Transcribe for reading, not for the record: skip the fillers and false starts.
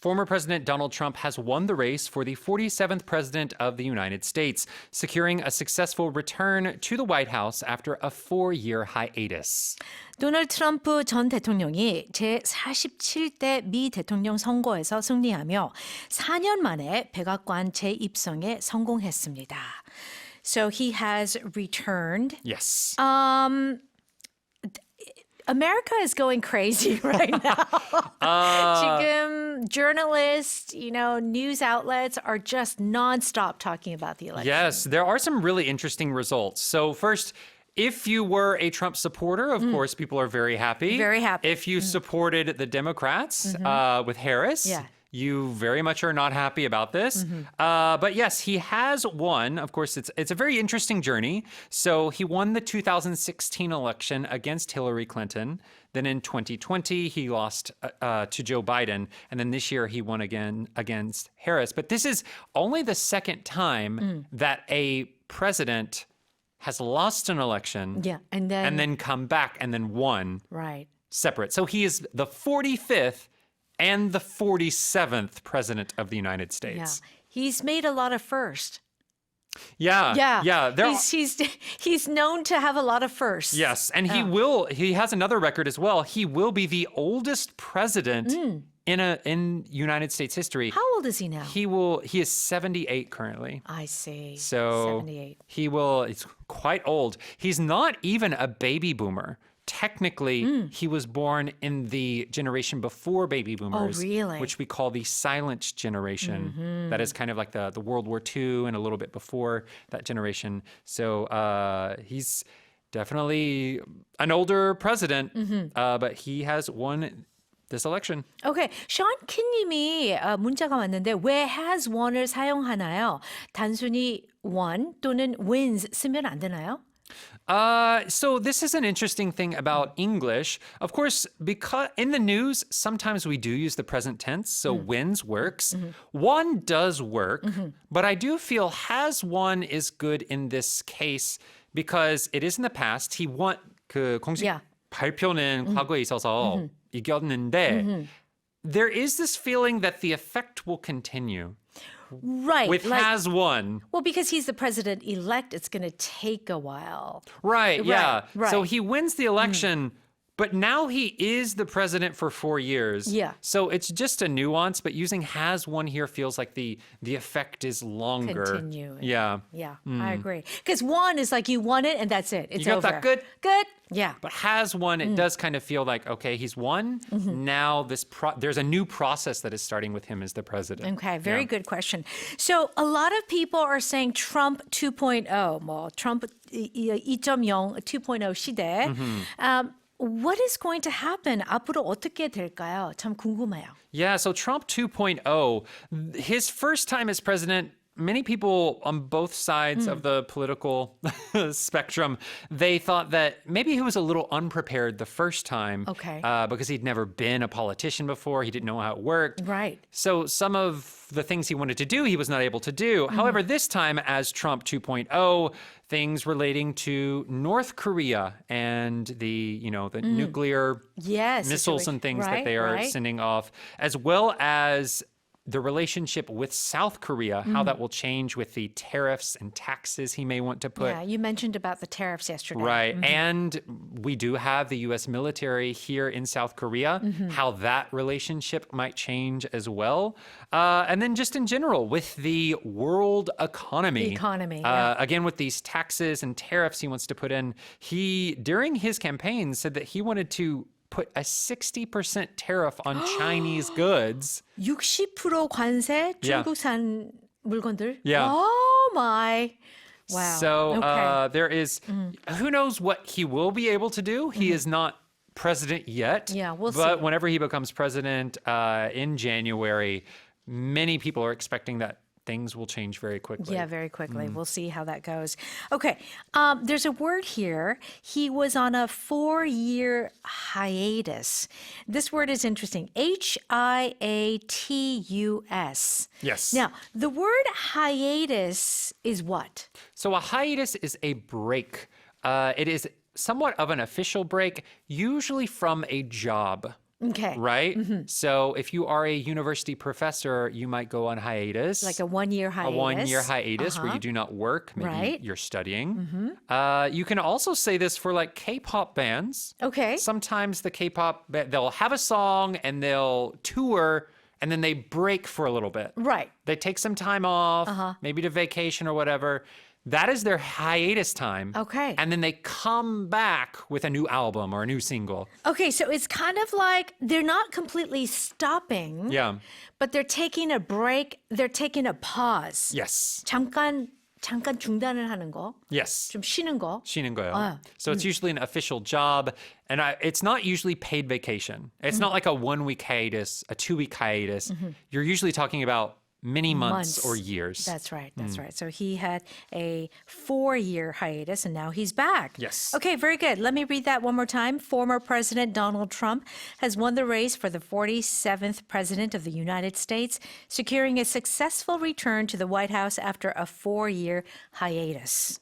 Former President Donald Trump has won the race for the 47th President of the United States, securing a successful return to the White House after a 4-year hiatus. 도널드 트럼프 전 대통령이 제47대 미 대통령 선거에서 승리하며 4년 만에 백악관 재입성에 성공했습니다. So he has returned. Yes. America is going crazy right now. 지금 journalists, news outlets are just nonstop talking about the election. Yes, there are some really interesting results. So first, if you were a Trump supporter, of course, people are very happy. Very happy. If you supported the Democrats with Harris, you very much are not happy about this. But yes, he has won. Of course, it's a very interesting journey. So he won the 2016 election against Hillary Clinton. Then in 2020, he lost to Joe Biden. And then this year, he won again against Harris. But this is only the second time that a president has lost an election and then come back and then won right. separate. So he is the 45th and the 47th president of the United States. Yeah. He's made a lot of firsts. Yeah. He's known to have a lot of firsts. Yes, and he has another record as well. He will be the oldest president in United States history. How old is he now? He is 78 currently. I see. So 78. He's quite old. He's not even a baby boomer. Technically, he was born in the generation before baby boomers, really? Which we call the silent generation. That is kind of like the World War II and a little bit before that generation. So he's definitely an older president, but he has won this election. Okay, 션 킴님이 문자가 왔는데 왜 has won을 사용하나요? 단순히 won 또는 wins 쓰면 안 되나요? So this is an interesting thing about English. Of course, because in the news, sometimes we do use the present tense, so wins works. Won does work, but I do feel has won is good in this case because it is in the past. He won, 그 공식 발표는 과거에 있어서 이겼는데 there is this feeling that the effect will continue. Right. With has won. Well, because he's the president-elect, it's going to take a while. Right, yeah. Right. So he wins the election, but now he is the president for 4 years. Yeah. So it's just a nuance, but using has won here feels like the effect is longer. Continue. Yeah. Yeah, I agree. Because won is like you won it and that's it. It's You got over. that good? Good. Yeah. But has won, it does kind of feel like, okay, he's won. Now there's a new process that is starting with him as the president. Okay, very good question. So a lot of people are saying Trump 2.0, 뭐 Trump 2.0, 2.0 시대. What is going to happen? 앞으로 어떻게 될까요? 참 궁금해요. Yeah, so Trump 2.0, his first time as president, many people on both sides of the political spectrum, they thought that maybe he was a little unprepared the first time. Okay. Because he'd never been a politician before. He didn't know how it worked. Right. So some of the things he wanted to do, he was not able to do. However, this time as Trump 2.0, things relating to North Korea and the nuclear missiles and things that they are sending off, as well as the relationship with South Korea, how that will change with the tariffs and taxes he may want to put. Yeah, you mentioned about the tariffs yesterday. Right. And we do have the U.S. military here in South Korea, how that relationship might change as well. And then just in general, with the world economy. The economy, Again, with these taxes and tariffs he wants to put in, he, during his campaign, said that he wanted to put a 60% tariff on Chinese goods. 60% 관세 중국산 물건들? Yeah. Oh my. Wow. So there is, who knows what he will be able to do? He is not president yet. Yeah, we'll see. But whenever he becomes president in January, many people are expecting that things will change very quickly. Yeah, very quickly. We'll see how that goes. Okay, there's a word here. He was on a 4-year hiatus. This word is interesting. hiatus. Yes. Now, the word hiatus is what? So a hiatus is a break. It is somewhat of an official break, usually from a job. Okay. Right? So if you are a university professor, you might go on hiatus. Like a 1 year hiatus. A 1 year hiatus where you do not work. Maybe Right. you're studying. You can also say this for like K-pop bands. Okay. Sometimes the K-pop, they'll have a song and they'll tour and then they break for a little bit. Right. They take some time off, maybe to vacation or whatever. That is their hiatus time. Okay. And then they come back with a new album or a new single. Okay, so it's kind of like they're not completely stopping. Yeah. But they're taking a break. They're taking a pause. Yes. 잠깐 중단을 하는 거. Yes. 좀 쉬는 거. 쉬는 거요. 아, So it's usually an official job, and it's not usually paid vacation. It's not like a 1 week hiatus, a 2 week hiatus. You're usually talking about many months or years. That's right. That's right. So he had a 4-year hiatus and now he's back. Yes. Okay, very good. Let me read that one more time. Former President Donald Trump has won the race for the 47th President of the United States, securing a successful return to the White House after a 4-year hiatus.